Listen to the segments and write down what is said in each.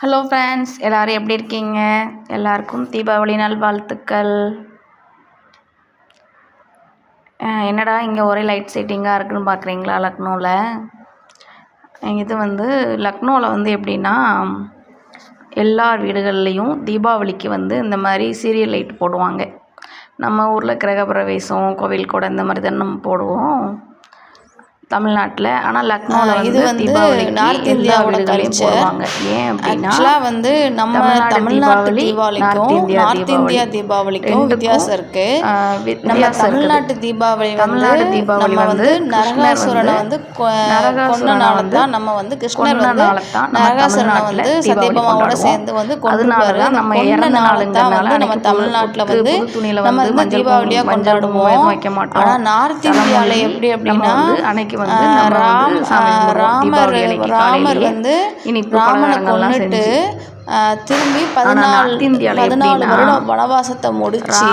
Hello friends, எல்லோரும் எப்படி இருக்கீங்க? எல்லாருக்கும் தீபாவளி நல்வாழ்த்துக்கள். என்னடா இங்கே ஒரே லைட் செட்டிங்காக இருக்குன்னு பார்க்குறீங்களா? லக்னோவில் இது லக்னோவில் எப்படின்னா, எல்லார் வீடுகள்லேயும் தீபாவளிக்கு இந்த மாதிரி சீரியல் லைட் போடுவாங்க. நம்ம ஊரில் கிரகப்பிரவேசம், கோவில் கூட இந்த மாதிரி தானே நம்ம போடுவோம் தமிழ்நாட்டில். ஆனால் லக்னோவில் இது தீபாவளிக்கு நார்த் இந்தியாவோட கல்ச்சர். போடுவாங்க. ஏன் அப்படின்னா, நம்ம தமிழ்நாட்டு தீபாவளிக்கும் நார்த் இந்தியா தீபாவளிக்கும் வித்தியாசம் இருக்கு. நம்ம தமிழ்நாட்டு தீபாவளி நம்ம நரகாசுரனை கொன்னனால தான் நம்ம கிருஷ்ணர் நரகாசுரனை சத்யபாமாவோட சேர்ந்து கொன்றுவாரு. நம்ம இறந்த நாளுங்கிறனால நம்ம தமிழ்நாட்டில் நம்ம தீபாவளியா கொண்டாடுவோம். ஆனா நார்த் இந்தியாவில் எப்படி அப்படின்னா, ராமர் ராமனை கொன்னுட்டு திரும்பி 14 வருடம் வனவாசத்தை முடிச்சு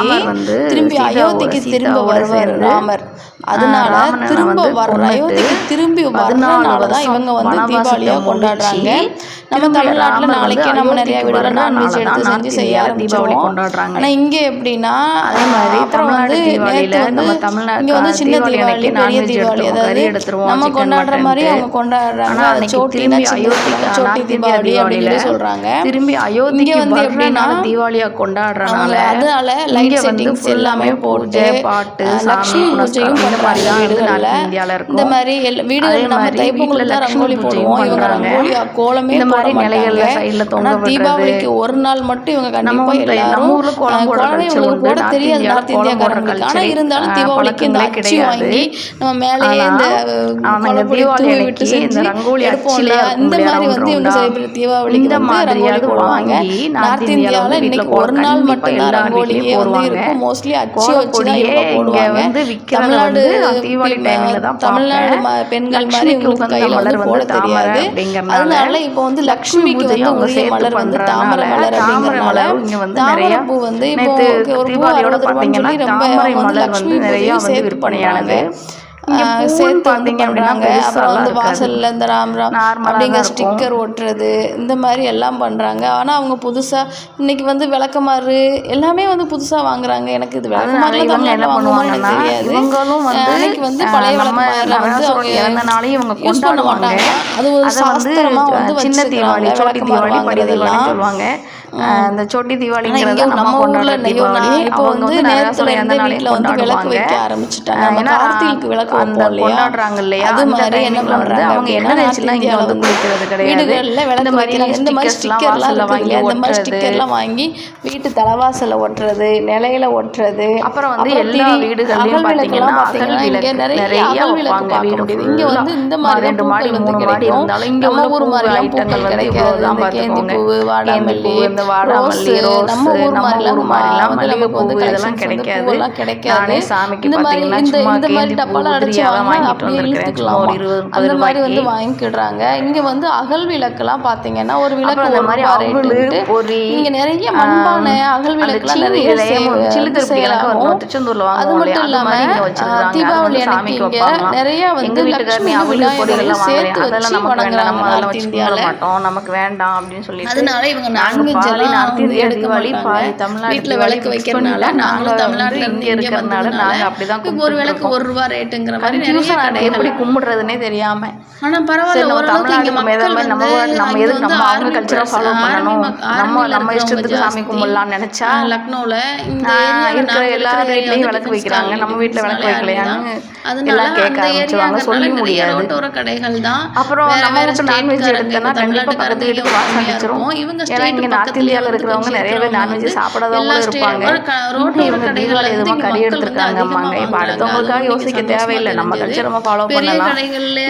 திரும்பி அயோத்திக்கு திரும்ப வருவார் ராமர். அதனால அயோத்திக்கு திரும்பி வர்றதுனாலதான் இவங்க தீபாவளியா கொண்டாடுறாங்க. நம்ம தமிழ்நாட்டுல நாளைக்கே நம்ம நிறைய வீடுல நான்வெஜ் எடுத்து செஞ்சு செய்ய ஆரம்பிச்சிருவோம். ஆனா இங்க எப்படின்னா, அப்புறம் இங்க சின்ன தீபாவளி, பெரிய தீபாவளி, அதாவது நம்ம கொண்டாடுற மாதிரி அவங்க கொண்டாடுறாங்க. சோட்டி தீபாவளி அப்படின்னு சொல்றாங்க. திரும்பி அயோத்திக்கு எப்படின்னா தீபாவளியா கொண்டாடுறனால அதனால லைட் செட்டிங்ஸ் எல்லாமே போட்டு பாட்டு, லட்சுமி பூஜையும் பண்றாங்க வீடுகள்ல. இந்த மாதிரி வீடுகள் நம்ம தைப்பொங்கலுக்கு தான் ரங்கோலி போடுவோம். இவங்க ரங்கோலி கோலமே போட மாட்டாங்க. தீபாவளிக்கு ஒரு நாள் மட்டும் இவங்க கண்டிப்பா எல்லாரும் கோலமே இவங்களுக்கு போட தெரியாது நார்த் இந்தியாக்காரங்களுக்கு. ஆனா இருந்தாலும் தீபாவளிக்கு இந்த அச்சு வாங்கி நம்ம மேலேயே இந்த கோலப்பொடி தூவி விட்டு செஞ்சு எடுப்போம் இல்லையா? இந்த மாதிரி இவங்க தீபாவளிக்கு ரங்கோலி போடுவாங்க. நார்த் இந்தியாவில் இன்னைக்கு ஒரு நாள் மட்டும்தான் ரங்கோலியே இருக்கும். மோஸ்ட்லி அச்சு வச்சுதான் இவங்க போடுவாங்க. தமிழ்நாடு பெண்கள் மாதிரி இவங்களுக்கு கையில போட தெரியாது. அதனால இப்போ லட்சுமிக்கு உரிய மலர் தாமரை மலர் அப்படிங்கறதுனால தாமரை பூ இப்போ ஒரு பூ 60 ரூபான்னு சொல்லி ரொம்ப லட்சுமி பூஜையும் சேர்த்து பண்றாங்க. சேர்த்து பண்றாங்க. அப்புறம் வாசல்ல இந்த ராம் அப்படிங்கிற ஸ்டிக்கர் ஒட்டுறது, இந்த மாதிரி எல்லாம் பண்றாங்க. ஆனா அவங்க புதுசா இன்னைக்கு விளக்கமாறு எல்லாமே புதுசா வாங்குறாங்க. எனக்கு இது விளக்கமாறுல தமிழ்நாட்டுல வாங்குவாங்கன்னு எனக்கு தெரியாது. அன்னைக்கு பழைய விளக்கமாறுல அவங்க யூஸ் பண்ண மாட்டாங்க. அது ஒரு சாஸ்திரமா சின்ன தீபாவளி, சோட்டி தீபாவளி, படி தீபாவளி சொல்லுவாங்க. இந்த சோட்டி தீபாவளிங்கிறது நம்ம கொண்டாடுற தீபாவளி. இப்போ நேரத்துல இருந்து வீட்டுல விளக்கு வைக்க ஆரம்பிச்சுட்டாங்க. கார்த்திகைக்கு விளக்கு கொண்டாடுறாங்க இல்லையா? அது மாதிரி என்ன பண்றாங்க, அவங்க என்ன நினைச்சுலாம் இங்க குளிக்கிறது கிடையாது. வீடுகள்ல விளக்கு வைக்கிறாங்க. இந்த மாதிரி ஸ்டிக்கர்லாம் இந்த மாதிரி ஸ்டிக்கர்லாம் வாங்கி வீட்டு தலைவாசல ஒட்டுறது, நிலையில ஒட்டுறது. அப்புறம் எல்லா வீடுகள்லயும் பாத்தீங்கன்னா நிறைய விளக்கு பார்க்க முடியுது. இங்க இந்த மாதிரி 2 மாடி 3 மாடி இருந்தாலும் இங்க நம்ம ஊர் மாதிரி ஐட்டங்கள் கிடைக்காது. கேந்தி பூ, வாடாமல்லி, வாடாமல்லி, ரோஸ், நம்ம ஊர் மாதிரிலாம் மல்லிகை பூ இதெல்லாம் கிடைக்காது. நானே சாமிக்கு பாத்தீங்கன்னா இந்த மாதிரி டப்பால அடைச்சு அப்படியே இழுத்துக்கலாம். அந்த மாதிரி வாங்கிக்கிடுறாங்க. இங்க அகல் விளக்குலாம் பாத்தீங்கன்னா ஒரு விளக்கு ஒரு மாதிரி இங்க நிறைய மண்பானை அகல் விளக்குலாம் நிறைய அது மட்டும் இல்லாம தீபாவளி அன்னைக்கு இங்க நிறைய லட்சுமி விநாயகர் சேர்த்து வச்சு வணங்குறாங்க நார்த் இந்தியால. நமக்கு வேண்டாம் அப்படின்னு சொல்லி அதனால இவங்க நான்வெஜ் எடுக்க மாட்டாங்க. வீட்டுல விளக்கு வைக்கிறதுனால நாங்களும் தமிழ்நாட்டுல இருந்து இருக்கிறதுனால நாங்க அப்படிதான் ஒரு விளக்கு 1 ரூபா ரேட்டுங்கிற மாதிரி நிறைய எப்படி கும்பிடுறதுன்னே தெரியாம. ஆனா பரவாயில்ல, ஓரளவுக்கு இங்க மக்கள் நம்ம எதுக்கு நம்ம அவங்க கல்ச்சரை ஃபாலோ பண்ணணும், நம்ம இஷ்டத்துக்கு சாமி கும்பிடலாம்னு நினைச்சா லக்னோல இருக்கிற எல்லா வீட்லயும் விளக்கு வைக்கிறாங்க, நம்ம வீட்டுல விளக்கு வைக்கலையான்னு எல்லாம் கேட்க ஆரம்பிச்சுவாங்க. சொல்ல முடியாது. கடைகள் தான். அப்புறம் நம்ம வீட்டு நான்வெஜ் எடுத்தோம்னா கண்டிப்பா பக்கத்து வீட்டுக்கு வாசலிச்சிரும். ஏன்னா இங்க நார்த் இந்தியாவில் இருக்கிறவங்க நிறைய பேர் நான்வெஜ் சாப்பிடாதவங்களும் இருப்பாங்க. இவங்க தீபாவளி எதுவும் கறி எடுத்துருக்காங்க அம்மாங்க. இப்போ அடுத்தவங்களுக்காக யோசிக்க தேவையில்லை, நம்ம கல்ச்சர் நம்ம ஃபாலோ பண்ணலாம்.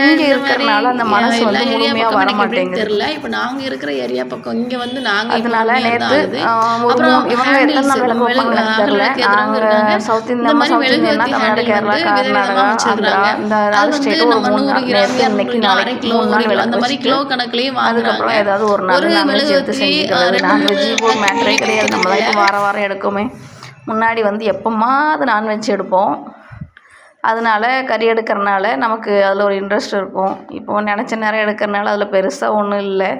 இங்க இருக்கிறனால அந்த மனசு முழுமையா வர மாட்டேங்குது. இப்போ நாங்க இருக்கிற ஏரியா பக்கம் இங்க நாங்க அதனால நேற்று இவங்க எத்தனை விளக்கு வைப்பாங்கன்னு தெரியல. நாங்க சவுத் இந்தியா தமிழ்நாடு, கேரளா, கர்நாடகா, ஆந்திரா இந்த 4 ஸ்டேட் ஒரு 3 நாள் நேற்று இன்னைக்கு நாளைக்கு 3 நாள் விளக்கு வச்சுட்டு அதுக்கப்புறம் ஏதாவது ஒரு நாள் நான்வெஜ் எடுத்து செஞ்சுக்கிறது. நான்வெஜ் ஒரு மேட்டரே கிடையாது. நம்ம தான் வாரம் எடுக்குமே. முன்னாடி எப்போமா அது நான்வெஜ் எடுப்போம். அதனால கறி எடுக்கிறனால நமக்கு அதில் ஒரு இன்ட்ரெஸ்ட் இருக்கும். இப்போது நினச்ச நேரம் எடுக்கிறனால அதில் பெருசாக ஒன்றும் இல்லை.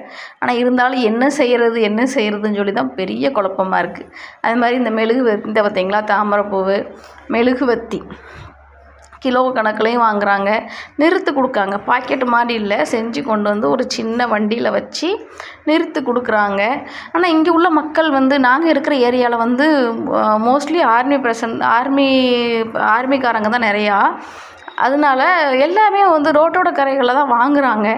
ஆனால் இருந்தாலும் என்ன செய்கிறதுன்னு சொல்லி தான் பெரிய குழப்பமாக இருக்குது. அது மாதிரி இந்த மெழுகுவர்த்தி பார்த்திங்களா, தாமரைப்பூவு மெழுகுவர்த்தி கிலோ கணக்குலையும் வாங்குகிறாங்க. நிறுத்து கொடுக்காங்க. பாக்கெட்டு மாதிரி இல்லை, செஞ்சு கொண்டு வந்து ஒரு சின்ன வண்டியில் வச்சு நிறுத்து கொடுக்குறாங்க. ஆனால் இங்கே உள்ள மக்கள் வந்து நாங்கள் இருக்கிற ஏரியாவில் வந்து மோஸ்ட்லி ஆர்மிக்காரங்க தான் நிறையா. அதனால எல்லாமே வந்து ரோட்டோட கரைகளில் தான் வாங்குகிறாங்க.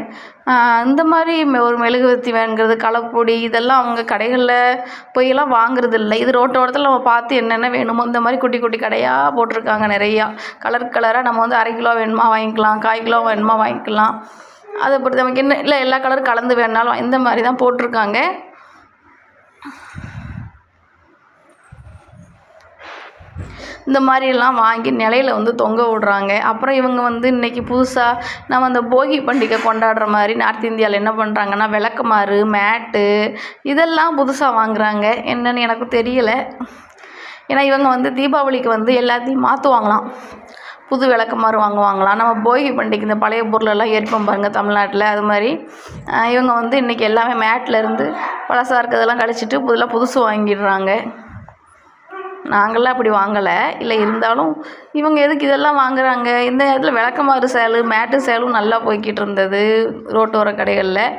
இந்த மாதிரி ஒரு மெழுகுவர்த்தி வாங்குறது, கலப்பொடி இதெல்லாம் அவங்க கடைகளில் போயெல்லாம் வாங்குறது இல்லை. இது ரோட்டோரத்தில் நம்ம பார்த்து என்னென்ன வேணுமோ இந்த மாதிரி குட்டி குட்டி கடையாக போட்டிருக்காங்க நிறையா. கலராக நம்ம வந்து 1/2 கிலோ வேணுமா வாங்கிக்கலாம், 1/4 கிலோ வேணுமா வாங்கிக்கலாம். அதை பொறுத்து நமக்கு என்ன இல்லை எல்லா கலரும் கலந்து வேணுனாலும் இந்த மாதிரி தான் போட்டிருக்காங்க. இந்த மாதிரியெல்லாம் வாங்கி நிலையில் வந்து தொங்க விடுறாங்க. அப்புறம் இவங்க வந்து இன்றைக்கி புதுசாக நம்ம அந்த போகி பண்டிகை கொண்டாடுற மாதிரி நார்த் இந்தியாவில் என்ன பண்ணுறாங்கன்னா விளக்குமாறு, மேட்டு இதெல்லாம் புதுசாக வாங்குகிறாங்க. என்னன்னு எனக்கு தெரியலை. ஏன்னா இவங்க வந்து தீபாவளிக்கு வந்து எல்லாத்தையும் மாற்றுவாங்களாம். புது விளக்குமாறு வாங்குவாங்களாம். நம்ம போகி பண்டிகை இந்த பழைய பொருளெல்லாம் எரிப்போம் பாருங்கள் தமிழ்நாட்டில், அது மாதிரி இவங்க வந்து இன்றைக்கி எல்லாமே மேட்லேருந்து பழசாக இருக்கிறதெல்லாம் கழிச்சிட்டு புதுசு வாங்கிடுறாங்க. நாங்கள்லாம் அப்படி வாங்கலை. இல்லை இருந்தாலும் இவங்க எதுக்கு இதெல்லாம் வாங்குகிறாங்க? இந்த நேரத்தில் விளக்குமாறு சேலு, மேட்டு சேலும் நல்லா போய்கிட்டு இருந்தது ரோட்டோர கடைகளில்.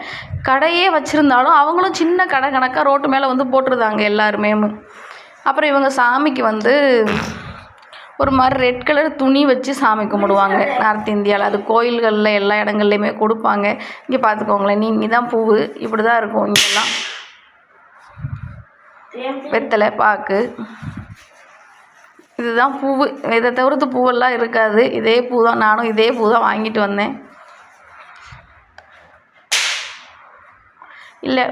கடையே வச்சுருந்தாலும் அவங்களும் சின்ன கடை கணக்காக ரோட்டு மேலே வந்து போட்டிருந்தாங்க எல்லாருமே. அப்புறம் இவங்க சாமிக்கு வந்து ஒரு மாதிரி ரெட் கலர் துணி வச்சு சாமி கும்பிடுவாங்க நார்த் இந்தியாவில். அது கோயில்களில் எல்லா இடங்கள்லையுமே கொடுப்பாங்க. இங்கே பார்த்துக்கோங்களேன், நீங்கள் தான் பூவு இப்படி தான் இருக்கும். இங்கெல்லாம் வெத்தலை பாக்கு இதுதான் பூவு. இதை தவிர்த்து பூவெல்லாம் இருக்காது. இதே பூ தான், நானும் இதே பூ தான் வாங்கிட்டு வந்தேன். இல்லை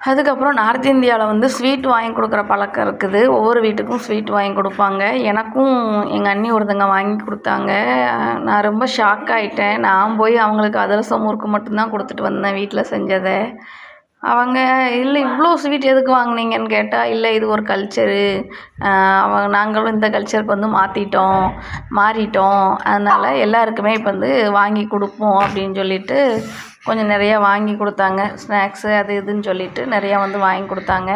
அதுக்கப்புறம் நார்த் இந்தியாவில் வந்து ஸ்வீட் வாங்கி கொடுக்குற பழக்கம் இருக்குது. ஒவ்வொரு வீட்டுக்கும் ஸ்வீட் வாங்கி கொடுப்பாங்க. எனக்கும் எங்கள் அண்ணி ஒருத்தங்க வாங்கி கொடுத்தாங்க. நான் ரொம்ப ஷாக் ஆகிட்டேன். நான் போய் அவங்களுக்கு அதிரசம் முறுக்கு மட்டும்தான் கொடுத்துட்டு வந்தேன் வீட்டில் செஞ்சதை. அவங்க இல்லை இவ்வளோ ஸ்வீட் எதுக்கு வாங்குனீங்கன்னு கேட்டால், இல்லை இது ஒரு கல்ச்சரு, நாங்களும் இந்த கல்ச்சருக்கு வந்து மாறிட்டோம், அதனால் எல்லாருக்குமே இப்போ வந்து வாங்கி கொடுப்போம் அப்படின்னு சொல்லிட்டு கொஞ்சம் நிறையா வாங்கி கொடுத்தாங்க. ஸ்நாக்ஸு அது இதுன்னு சொல்லிட்டு நிறையா வந்து வாங்கி கொடுத்தாங்க.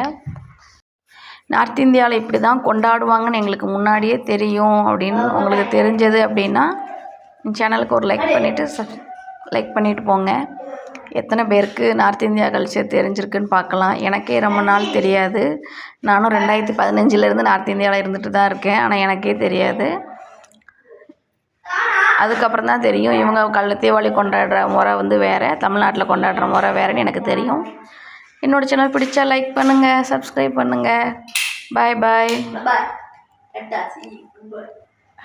நார்த் இந்தியாவில் இப்படி தான் கொண்டாடுவாங்கன்னு எங்களுக்கு முன்னாடியே தெரியும் அப்படின்னு உங்களுக்கு தெரிஞ்சது அப்படின்னா சேனலுக்கு ஒரு லைக் பண்ணிவிட்டு போங்க. எத்தனை பேருக்கு நார்த் இந்தியா கல்ச்சர் தெரிஞ்சிருக்குன்னு பார்க்கலாம். எனக்கே ரொம்ப நாள் தெரியாது. நானும் 2015 நார்த் இந்தியாவில் இருந்துட்டு தான் இருக்கேன். ஆனால் எனக்கே தெரியாது. அதுக்கப்புறம் தான் தெரியும் இவங்க தீபாவளி கொண்டாடுற முறை வந்து வேறு, தமிழ்நாட்டில் கொண்டாடுற முறை வேறுன்னு எனக்கு தெரியும். என்னோடய சேனல் பிடிச்சா லைக் பண்ணுங்கள், சப்ஸ்கிரைப் பண்ணுங்கள். பாய் பாய்.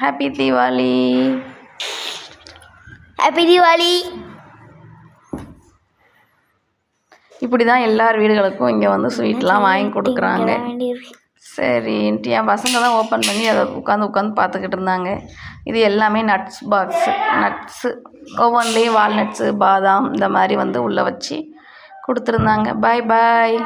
ஹாப்பி தீபாவளி. ஹாப்பி தீபாவளி. இப்படி தான் எல்லார் வீடுகளுக்கும் இங்கே வந்து ஸ்வீட்லாம் வாங்கி கொடுக்குறாங்க. சரின்ட்டு என் பசங்க தான் ஓப்பன் பண்ணி அதை உட்காந்து பார்த்துக்கிட்டு இருந்தாங்க. இது எல்லாமே நட்ஸு ஒவ்வொன்றிலையும் வால்நட்ஸு, பாதாம் இந்த மாதிரி வந்து உள்ளே வச்சு கொடுத்துருந்தாங்க. பாய் பாய்.